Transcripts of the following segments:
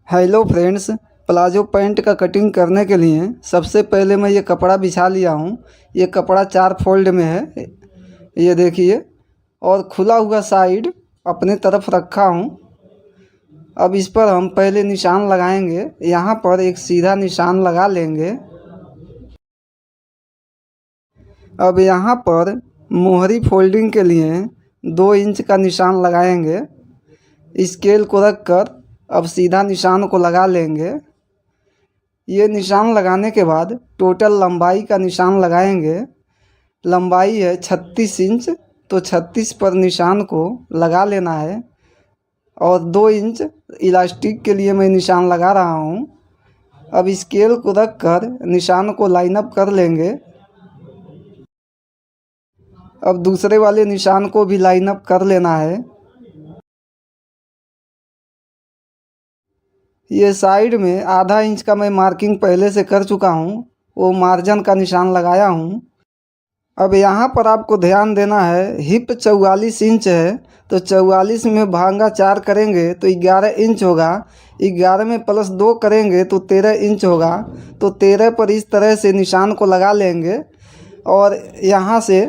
Hello friends, palazzo pant का cutting करने के लिए सबसे पहले मैं ये कपड़ा बिछा लिया हूँ। ये कपड़ा 4 फोल्ड में है, ये देखिए। और खुला हुआ साइड अपने तरफ रखा हूँ। अब इस पर हम पहले निशान लगाएंगे। यहाँ पर एक सीधा निशान लगा लेंगे। अब यहाँ पर मोहरी फोल्डिंग के लिए 2 इंच का निशान लगाएंगे। स्केल को रखकर अब सीधा निशान को लगा लेंगे। ये निशान लगाने के बाद टोटल लंबाई का निशान लगाएंगे। लंबाई है 36 इंच, तो 36 पर निशान को लगा लेना है। और 2 इंच इलास्टिक के लिए मैं निशान लगा रहा हूँ। अब स्केल को रखकर निशान को लाइन अप कर लेंगे। अब दूसरे वाले निशान को भी लाइन अप कर लेना है। ये साइड में आधा इंच का मैं मार्किंग पहले से कर चुका हूँ, वो मार्जिन का निशान लगाया हूँ। अब यहाँ पर आपको ध्यान देना है, हिप 44 इंच है, तो 44 में भांगा 4 करेंगे तो 11 इंच होगा। 11 में प्लस 2 करेंगे तो 13 इंच होगा। तो 13 पर इस तरह से निशान को लगा लेंगे। और यहाँ से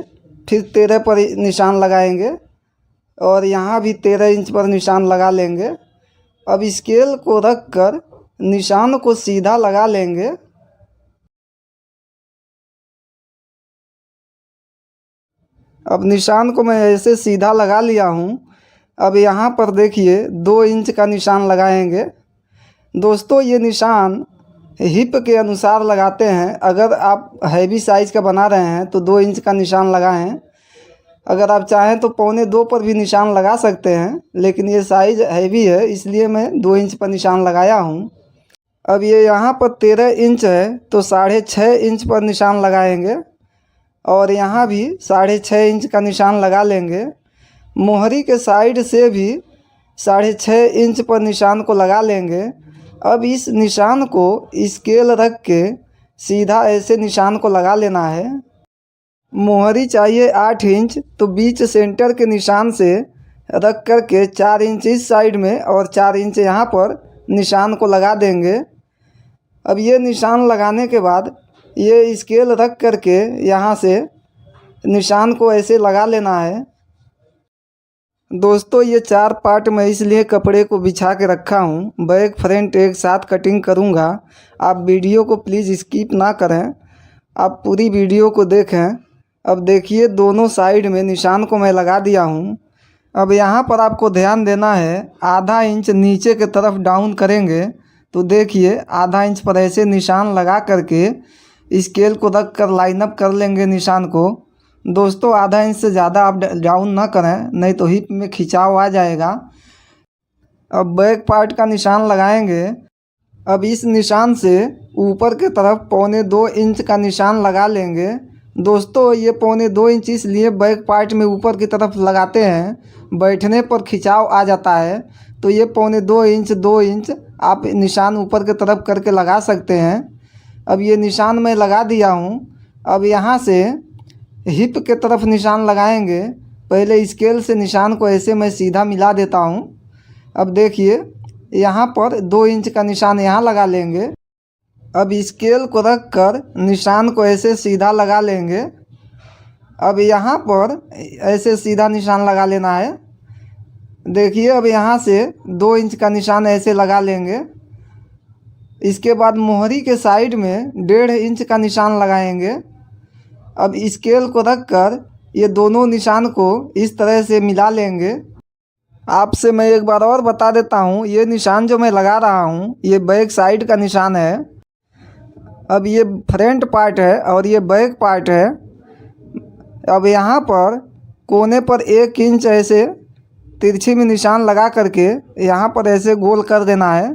फिर 13 पर निशान लगाएंगे और यहाँ भी 13 इंच पर निशान लगा लेंगे। अब स्केल को रखकर निशान को सीधा लगा लेंगे। अब निशान को मैं ऐसे सीधा लगा लिया हूँ। अब यहाँ पर देखिए 2 इंच का निशान लगाएंगे। दोस्तों, ये निशान हिप के अनुसार लगाते हैं। अगर आप हैवी साइज़ का बना रहे हैं तो 2 इंच का निशान लगाएं। अगर आप चाहें तो 1.25 पर भी निशान लगा सकते हैं, लेकिन ये साइज़ हैवी है इसलिए मैं 2 इंच पर निशान लगाया हूँ। अब ये यहाँ पर 13 इंच है, तो 6.5 इंच पर निशान लगाएंगे। और यहाँ भी 6.5 इंच का निशान लगा लेंगे। मोहरी के साइड से भी 6.5 इंच पर निशान को लगा लेंगे। अब इस निशान को स्केल रख के सीधा ऐसे निशान को लगा लेना है। मोहरी चाहिए 8 इंच, तो बीच सेंटर के निशान से रख कर के 4 इंच इस साइड में और 4 इंच यहाँ पर निशान को लगा देंगे। अब ये निशान लगाने के बाद ये स्केल रख कर के यहाँ से निशान को ऐसे लगा लेना है। दोस्तों, ये 4 पार्ट मैं इसलिए कपड़े को बिछा के रखा हूँ, बैक फ्रंट एक साथ कटिंग करूँगा। आप वीडियो को प्लीज़ स्किप ना करें, आप पूरी वीडियो को देखें। अब देखिए दोनों साइड में निशान को मैं लगा दिया हूँ। अब यहाँ पर आपको ध्यान देना है, आधा इंच नीचे के तरफ डाउन करेंगे तो देखिए आधा इंच पर ऐसे निशान लगा करके स्केल को रख कर लाइन अप कर लेंगे निशान को। दोस्तों, आधा इंच से ज़्यादा आप डाउन ना करें, नहीं तो हिप में खिंचाव आ जाएगा। अब बैक पार्ट का निशान लगाएंगे। अब इस निशान से ऊपर के तरफ 1.25 इंच का निशान लगा लेंगे। दोस्तों, ये 1.25 इंच इसलिए बैक पार्ट में ऊपर की तरफ लगाते हैं, बैठने पर खिंचाव आ जाता है। तो ये 1.25 इंच 2 इंच आप निशान ऊपर की तरफ करके लगा सकते हैं। अब ये निशान मैं लगा दिया हूँ। अब यहाँ से हिप के तरफ निशान लगाएंगे। पहले स्केल से निशान को ऐसे मैं सीधा मिला देता हूँ। अब देखिए यहाँ पर 2 इंच का निशान यहाँ लगा लेंगे। अब स्केल को रख कर निशान को ऐसे सीधा लगा लेंगे। अब यहाँ पर ऐसे सीधा निशान लगा लेना है। देखिए अब यहाँ से 2 इंच का निशान ऐसे लगा लेंगे। इसके बाद मोहरी के साइड में 1.5 इंच का निशान लगाएंगे। अब स्केल को रख कर ये दोनों निशान को इस तरह से मिला लेंगे। आपसे मैं एक बार और बता देता हूँ, ये निशान जो मैं लगा रहा हूँ ये बैक साइड का निशान है। अब ये फ्रंट पार्ट है और ये बैक पार्ट है। अब यहाँ पर कोने पर 1 इंच ऐसे तिरछी में निशान लगा करके यहाँ पर ऐसे गोल कर देना है।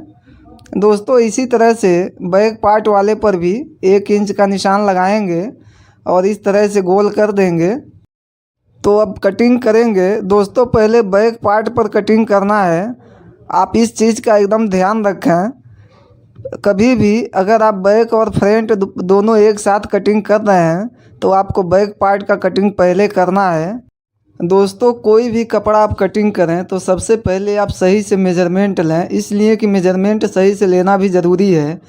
दोस्तों, इसी तरह से बैक पार्ट वाले पर भी 1 इंच का निशान लगाएंगे और इस तरह से गोल कर देंगे। तो अब कटिंग करेंगे। दोस्तों, पहले बैक पार्ट पर कटिंग करना है। आप इस चीज़ का एकदम ध्यान रखें। कभी भी अगर आप बैक और फ्रंट दोनों एक साथ कटिंग कर रहे हैं तो आपको बैक पार्ट का कटिंग पहले करना है। दोस्तों कोई भी कपड़ा आप कटिंग करें तो सबसे पहले आप सही से मेजरमेंट लें, इसलिए कि मेजरमेंट सही से लेना भी ज़रूरी है।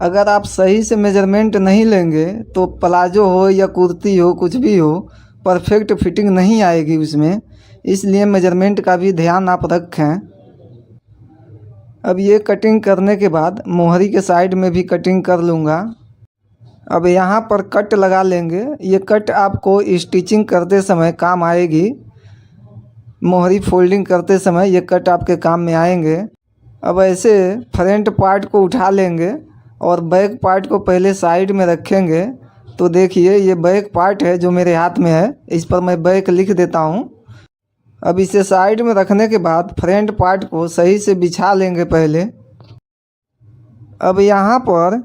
अगर आप सही से मेजरमेंट नहीं लेंगे तो प्लाजो हो या कुर्ती हो, कुछ भी हो, परफेक्ट फिटिंग नहीं आएगी उसमें। इसलिए मेजरमेंट का भी ध्यान आप रखें। अब ये कटिंग करने के बाद मोहरी के साइड में भी कटिंग कर लूँगा। अब यहाँ पर कट लगा लेंगे। ये कट आपको स्टिचिंग करते समय काम आएगी। मोहरी फोल्डिंग करते समय ये कट आपके काम में आएंगे। अब ऐसे फ्रंट पार्ट को उठा लेंगे और बैक पार्ट को पहले साइड में रखेंगे। तो देखिए ये बैक पार्ट है जो मेरे हाथ में है, इस पर मैं बैक लिख देता हूँ। अब इसे साइड में रखने के बाद फ्रंट पार्ट को सही से बिछा लेंगे पहले। अब यहाँ पर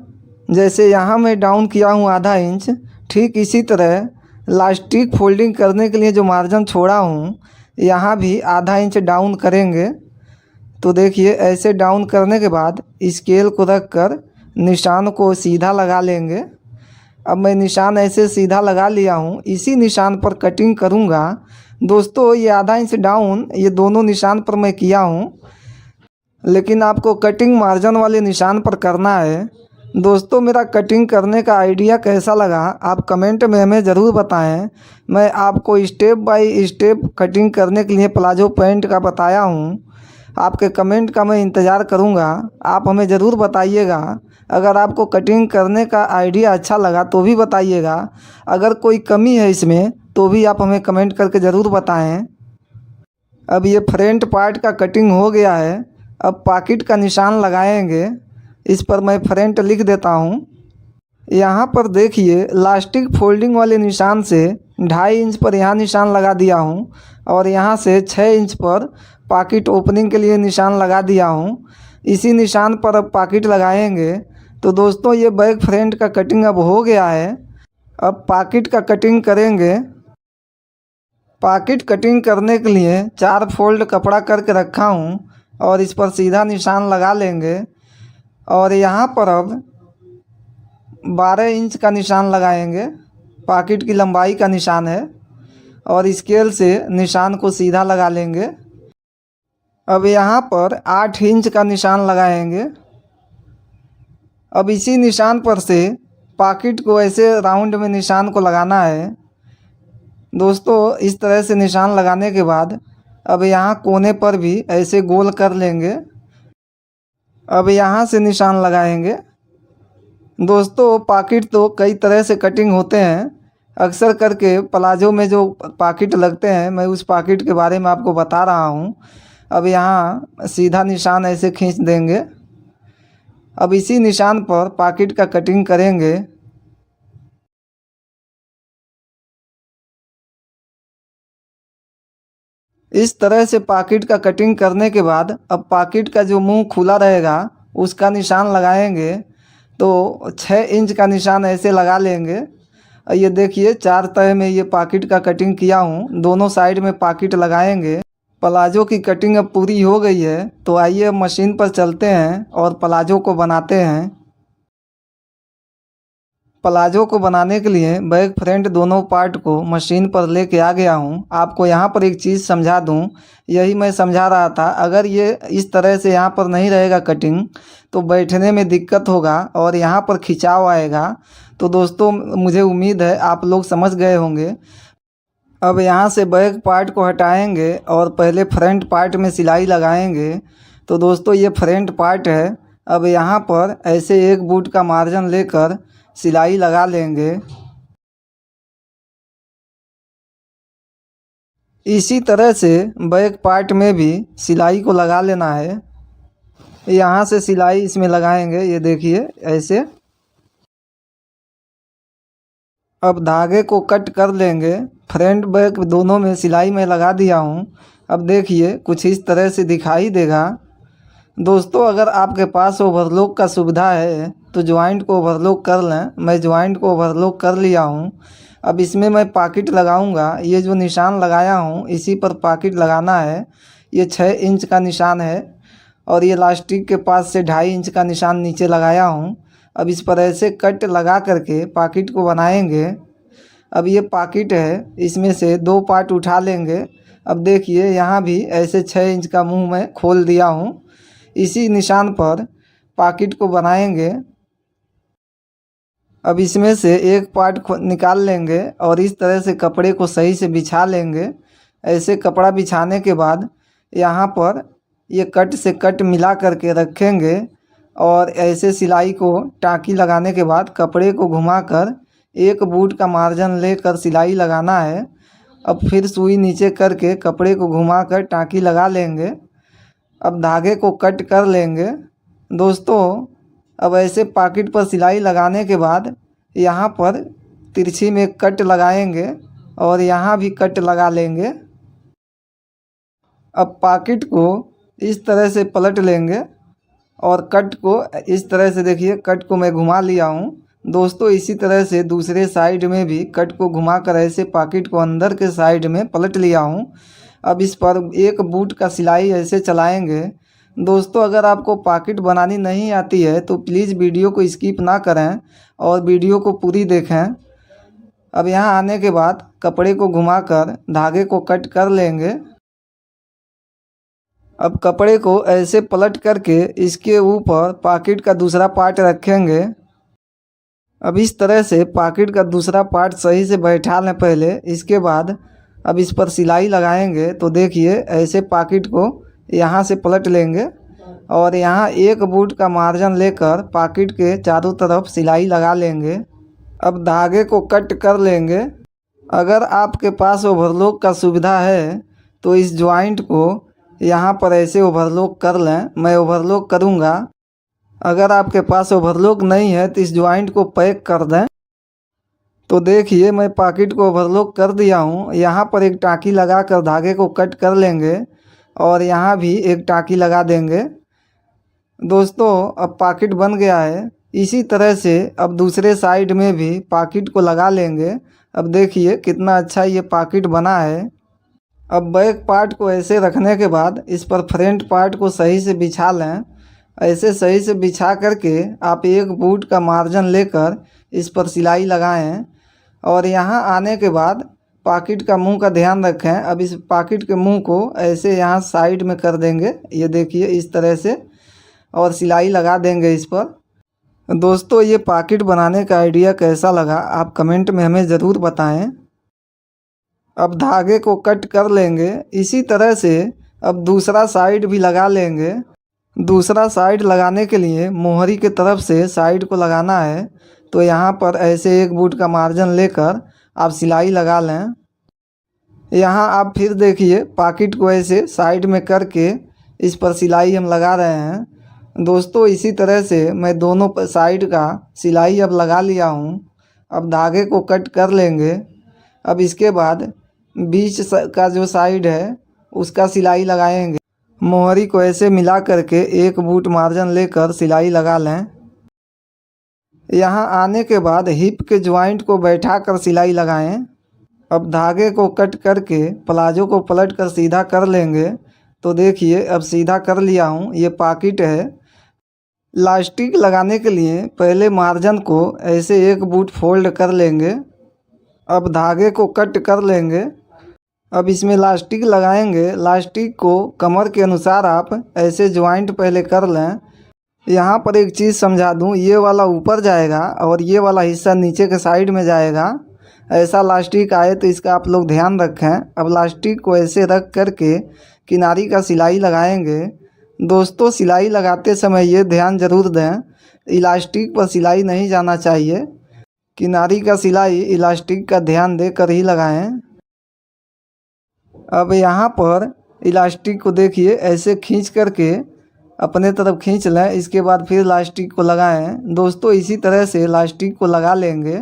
जैसे यहाँ मैं डाउन किया हूँ आधा इंच, ठीक इसी तरह लास्टिक फोल्डिंग करने के लिए जो मार्जिन छोड़ा हूँ यहाँ भी आधा इंच डाउन करेंगे। तो देखिए ऐसे डाउन करने के बाद स्केल को रख कर निशान को सीधा लगा लेंगे। अब मैं निशान ऐसे सीधा लगा लिया हूँ, इसी निशान पर कटिंग करूँगा। दोस्तों ये आधा इंच डाउन ये दोनों निशान पर मैं किया हूँ, लेकिन आपको कटिंग मार्जिन वाले निशान पर करना है। दोस्तों मेरा कटिंग करने का आइडिया कैसा लगा आप कमेंट में हमें ज़रूर बताएं। मैं आपको स्टेप बाय स्टेप कटिंग करने के लिए प्लाजो पैंट का बताया हूँ। आपके कमेंट का मैं इंतज़ार करूँगा, आप हमें ज़रूर बताइएगा। अगर आपको कटिंग करने का आइडिया अच्छा लगा तो भी बताइएगा। अगर कोई कमी है इसमें तो भी आप हमें कमेंट करके ज़रूर बताएं। अब ये फ्रंट पार्ट का कटिंग हो गया है। अब पॉकेट का निशान लगाएंगे। इस पर मैं फ्रंट लिख देता हूँ। यहाँ पर देखिए लास्टिक फोल्डिंग वाले निशान से 2.5 इंच पर यहाँ निशान लगा दिया हूँ और यहाँ से 6 इंच पर पॉकेट ओपनिंग के लिए निशान लगा दिया हूँ। इसी निशान पर अब पॉकेट लगाएंगे। तो दोस्तों ये बैक फ्रंट का कटिंग अब हो गया है। अब पॉकेट का कटिंग करेंगे। पॉकेट कटिंग करने के लिए 4 फोल्ड कपड़ा करके रखा हूँ और इस पर सीधा निशान लगा लेंगे। और यहाँ पर अब 12 इंच का निशान लगाएंगे। पॉकेट की लंबाई का निशान है और स्केल से निशान को सीधा लगा लेंगे। अब यहाँ पर 8 इंच का निशान लगाएंगे। अब इसी निशान पर से पॉकेट को ऐसे राउंड में निशान को लगाना है। दोस्तों इस तरह से निशान लगाने के बाद अब यहाँ कोने पर भी ऐसे गोल कर लेंगे। अब यहाँ से निशान लगाएंगे। दोस्तों पॉकेट तो कई तरह से कटिंग होते हैं। अक्सर करके प्लाजो में जो पॉकेट लगते हैं मैं उस पॉकेट के बारे में आपको बता रहा हूँ। अब यहाँ सीधा निशान ऐसे खींच देंगे। अब इसी निशान पर पॉकेट का कटिंग करेंगे। इस तरह से पॉकेट का कटिंग करने के बाद अब पॉकेट का जो मुंह खुला रहेगा उसका निशान लगाएंगे। तो 6 इंच का निशान ऐसे लगा लेंगे। ये देखिए 4 तह में ये पॉकेट का कटिंग किया हूँ। दोनों साइड में पॉकेट लगाएंगे। प्लाजो की कटिंग अब पूरी हो गई है। तो आइए अब मशीन पर चलते हैं और प्लाजो को बनाते हैं। प्लाजो को बनाने के लिए बैक फ्रंट दोनों पार्ट को मशीन पर लेके आ गया हूँ। आपको यहाँ पर एक चीज़ समझा दूँ, यही मैं समझा रहा था। अगर ये इस तरह से यहाँ पर नहीं रहेगा कटिंग तो बैठने में दिक्कत होगा और यहाँ पर खिंचाव आएगा। तो दोस्तों मुझे उम्मीद है आप लोग समझ गए होंगे। अब यहाँ से बैक पार्ट को हटाएंगे और पहले फ्रंट पार्ट में सिलाई लगाएंगे। तो दोस्तों ये फ्रंट पार्ट है। अब यहाँ पर ऐसे 1 बूट का मार्जिन लेकर सिलाई लगा लेंगे। इसी तरह से बैक पार्ट में भी सिलाई को लगा लेना है। यहाँ से सिलाई इसमें लगाएंगे, ये देखिए ऐसे। अब धागे को कट कर लेंगे। फ्रंट बैक दोनों में सिलाई मैं लगा दिया हूँ। अब देखिए कुछ इस तरह से दिखाई देगा। दोस्तों अगर आपके पास ओवरलॉक का सुविधा है तो ज्वाइंट को ओवरलॉक कर लें। मैं ज्वाइंट को ओवरलॉक कर लिया हूँ। अब इसमें मैं पॉकेट लगाऊंगा। ये जो निशान लगाया हूँ इसी पर पॉकेट लगाना है। ये 6 इंच का निशान है और ये लास्टिक के पास से 2.5 इंच का निशान नीचे लगाया हूँ। अब इस पर ऐसे कट लगा करके पॉकेट को बनाएंगे। अब ये पॉकेट है, इसमें से 2 पार्ट उठा लेंगे। अब देखिए यहाँ भी ऐसे 6 इंच का मुंह मैं खोल दिया हूँ। इसी निशान पर पॉकेट को बनाएंगे। अब इसमें से एक पार्ट निकाल लेंगे और इस तरह से कपड़े को सही से बिछा लेंगे। ऐसे कपड़ा बिछाने के बाद यहाँ पर ये कट से कट मिला करके रखेंगे और ऐसे सिलाई को टाँकी लगाने के बाद कपड़े को घुमाकर 1 बूट का मार्जिन लेकर सिलाई लगाना है। अब फिर सुई नीचे करके कपड़े को घुमाकर टाँकी लगा लेंगे। अब धागे को कट कर लेंगे। दोस्तों, अब ऐसे पॉकेट पर सिलाई लगाने के बाद यहाँ पर तिरछी में कट लगाएंगे और यहाँ भी कट लगा लेंगे। अब पॉकेट को इस तरह से पलट लेंगे और कट को इस तरह से, देखिए कट को मैं घुमा लिया हूँ। दोस्तों, इसी तरह से दूसरे साइड में भी कट को घुमाकर ऐसे पॉकेट को अंदर के साइड में पलट लिया हूँ। अब इस पर 1 बूट का सिलाई ऐसे चलाएंगे। दोस्तों, अगर आपको पॉकेट बनानी नहीं आती है तो प्लीज़ वीडियो को स्किप ना करें और वीडियो को पूरी देखें। अब यहाँ आने के बाद कपड़े को घुमाकर धागे को कट कर लेंगे। अब कपड़े को ऐसे पलट करके इसके ऊपर पॉकेट का दूसरा पार्ट रखेंगे। अब इस तरह से पॉकेट का दूसरा पार्ट सही से बैठा लें पहले, इसके बाद अब इस पर सिलाई लगाएंगे। तो देखिए ऐसे पॉकेट को यहाँ से पलट लेंगे और यहाँ 1 बूट का मार्जिन लेकर पॉकेट के चारों तरफ सिलाई लगा लेंगे। अब धागे को कट कर लेंगे। अगर आपके पास ओवरलॉक का सुविधा है तो इस जॉइंट को यहाँ पर ऐसे ओवरलॉक कर लें। मैं ओवरलॉक करूँगा। अगर आपके पास ओवरलॉक नहीं है तो इस जॉइंट को पैक कर दें। तो देखिए मैं पॉकेट को ओवरलॉक कर दिया हूँ। यहाँ पर एक टाँकी लगा कर धागे को कट कर लेंगे और यहाँ भी एक टाँकी लगा देंगे। दोस्तों, अब पॉकेट बन गया है। इसी तरह से अब दूसरे साइड में भी पॉकेट को लगा लेंगे। अब देखिए कितना अच्छा ये पॉकेट बना है। अब बैक पार्ट को ऐसे रखने के बाद इस पर फ्रंट पार्ट को सही से बिछा लें। ऐसे सही से बिछा करके आप 1 बूट का मार्जिन लेकर इस पर सिलाई लगाएं और यहाँ आने के बाद पॉकेट का मुंह का ध्यान रखें। अब इस पॉकेट के मुंह को ऐसे यहाँ साइड में कर देंगे, ये देखिए इस तरह से, और सिलाई लगा देंगे इस पर। दोस्तों, ये पॉकेट बनाने का आइडिया कैसा लगा आप कमेंट में हमें ज़रूर बताएं। अब धागे को कट कर लेंगे। इसी तरह से अब दूसरा साइड भी लगा लेंगे। दूसरा साइड लगाने के लिए मोहरी के तरफ से साइड को लगाना है। तो यहाँ पर ऐसे 1 बूट का मार्जिन लेकर आप सिलाई लगा लें। यहाँ आप फिर देखिए पॉकेट को ऐसे साइड में करके इस पर सिलाई हम लगा रहे हैं। दोस्तों, इसी तरह से मैं दोनों साइड का सिलाई अब लगा लिया हूँ। अब धागे को कट कर लेंगे। अब इसके बाद बीच का जो साइड है उसका सिलाई लगाएंगे। मोहरी को ऐसे मिला करके 1 बूट मार्जिन लेकर सिलाई लगा लें। यहाँ आने के बाद हिप के जॉइंट को बैठा कर सिलाई लगाएं। अब धागे को कट करके प्लाजो को पलट कर सीधा कर लेंगे। तो देखिए अब सीधा कर लिया हूँ। ये पॉकेट है। लास्टिक लगाने के लिए पहले मार्जिन को ऐसे 1 बूट फोल्ड कर लेंगे। अब धागे को कट कर लेंगे। अब इसमें लास्टिक लगाएंगे। लास्टिक को कमर के अनुसार आप ऐसे जॉइंट पहले कर लें। यहाँ पर एक चीज़ समझा दूँ, ये वाला ऊपर जाएगा और ये वाला हिस्सा नीचे के साइड में जाएगा। ऐसा लास्टिक आए तो इसका आप लोग ध्यान रखें। अब लास्टिक को ऐसे रख करके किनारी का सिलाई लगाएंगे। दोस्तों, सिलाई लगाते समय ये ध्यान ज़रूर दें, इलास्टिक पर सिलाई नहीं जाना चाहिए। किनारी का सिलाई इलास्टिक का ध्यान दे कर ही लगाएं। अब यहाँ पर इलास्टिक को देखिए ऐसे खींच करके अपने तरफ खींच लें। इसके बाद फिर इलास्टिक को लगाएं। दोस्तों, इसी तरह से इलास्टिक को लगा लेंगे।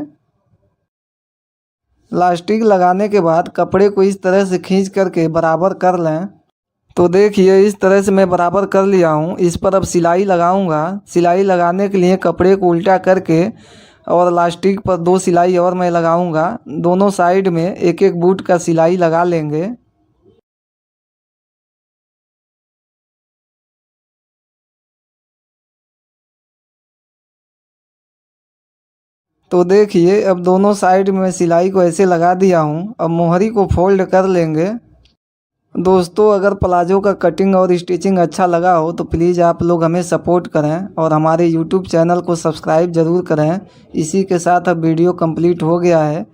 इलास्टिक लगाने के बाद कपड़े को इस तरह से खींच करके बराबर कर लें। तो देखिए इस तरह से मैं बराबर कर लिया हूँ। इस पर अब सिलाई लगाऊंगा। सिलाई लगाने के लिए कपड़े को उल्टा करके और इलास्टिक पर 2 सिलाई और मैं लगाऊंगा। दोनों साइड में 1-1 बूट का सिलाई लगा लेंगे। तो देखिए अब दोनों साइड में सिलाई को ऐसे लगा दिया हूँ। अब मोहरी को फोल्ड कर लेंगे। दोस्तों अगर प्लाजो का कटिंग और स्टिचिंग अच्छा लगा हो तो प्लीज़ आप लोग हमें सपोर्ट करें और हमारे यूट्यूब चैनल को सब्सक्राइब ज़रूर करें। इसी के साथ अब वीडियो कंप्लीट हो गया है।